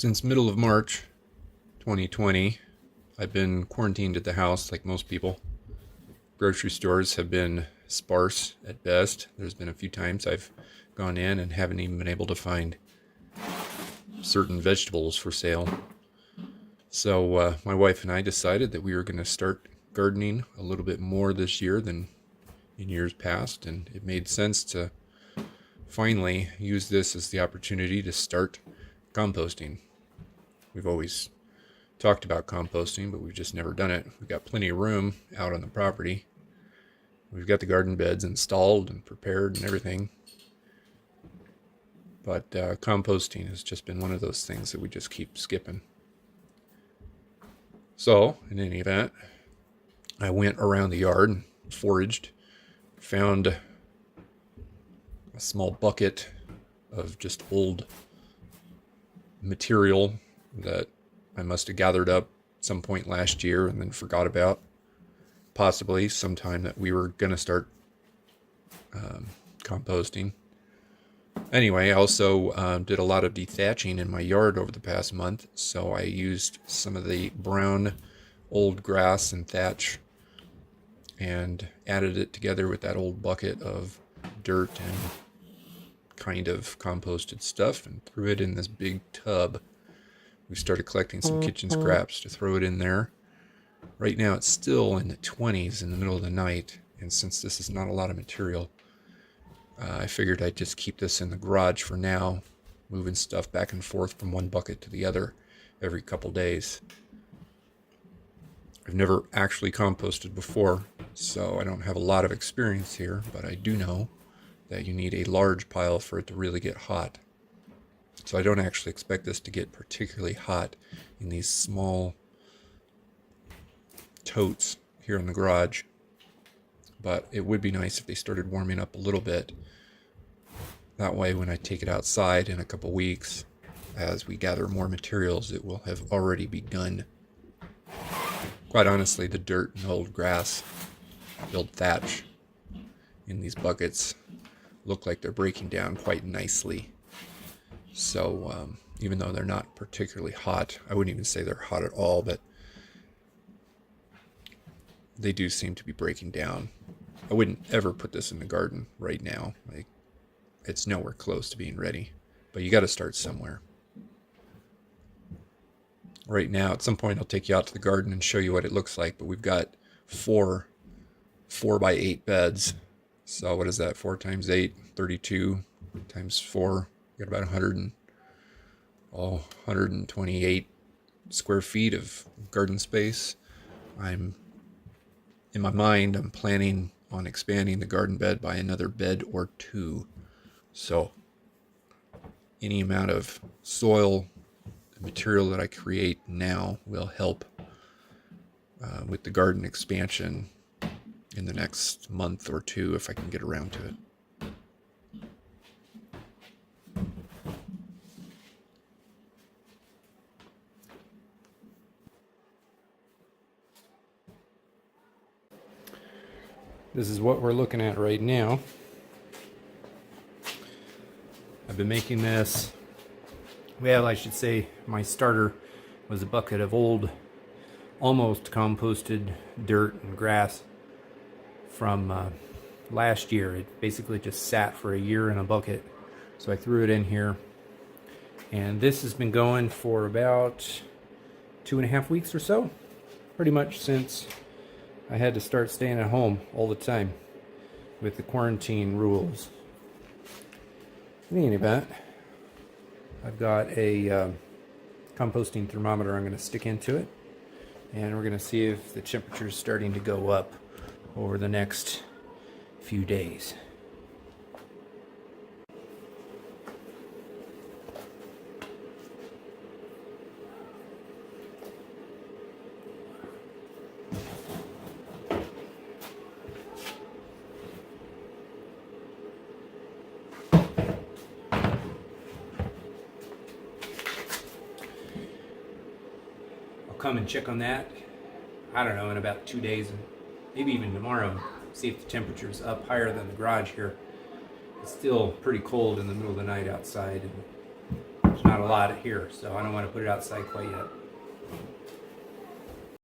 Since middle of March 2020, I've been quarantined at the house like most people. Grocery stores have been sparse at best. There's been a few times I've gone in and haven't even been able to find certain vegetables for sale. So my wife and I decided that we were going to start gardening a little bit more this year than in years past, and it made sense to finally use this as the opportunity to start composting. We've always talked about composting, but we've just never done it. We've got plenty of room out on the property. We've got the garden beds installed and prepared and everything. But composting has just been one of those things that we just keep skipping. So, in any event, I went around the yard and foraged, found a small bucket of just old material that I must have gathered up some point last year and then forgot about. Possibly sometime that we were going to start composting. Anyway, I also did a lot of dethatching in my yard over the past month, so I used some of the brown old grass and thatch and added it together with that old bucket of dirt and kind of composted stuff and threw it in this big tub. We started collecting some kitchen scraps to throw it in there. Right now it's still in the 20s in the middle of the night, and since this is not a lot of material, I figured I'd just keep this in the garage for now, moving stuff back and forth from one bucket to the other every couple days. I've never actually composted before, so I don't have a lot of experience here, but I do know that you need a large pile for it to really get hot. So I don't actually expect this to get particularly hot in these small totes here in the garage, but it would be nice if they started warming up a little bit. That way when I take it outside in a couple weeks, as we gather more materials, it will have already begun. Quite honestly, the dirt and old grass, the old thatch in these buckets look like they're breaking down quite nicely. So even though they're not particularly hot, I wouldn't even say they're hot at all, but they do seem to be breaking down. I wouldn't ever put this in the garden right now. It's nowhere close to being ready, but you got to start somewhere. Right now, at some point, I'll take you out to the garden and show you what it looks like, but we've got four 4x8 beds. So what is that? 4 times 8, 32 times 4. Got about 128 square feet of garden space. In my mind, I'm planning on expanding the garden bed by another bed or 2. So any amount of soil material that I create now will help with the garden expansion in the next month or 2 if I can get around to it. This is what we're looking at right now. I've been making this, well, I should say my starter was a bucket of old, almost composted dirt and grass from last year. It basically just sat for a year in a bucket. So I threw it in here. And this has been going for about 2.5 weeks or so. Pretty much since I had to start staying at home all the time with the quarantine rules. In any event, I've got a composting thermometer I'm going to stick into it, and we're going to see if the temperature is starting to go up over the next few days. Come and check on that, I don't know, in about 2 days, and maybe even tomorrow, see if the temperature's up higher than the garage here. It's still pretty cold in the middle of the night outside, and there's not a lot here, so I don't want to put it outside quite yet.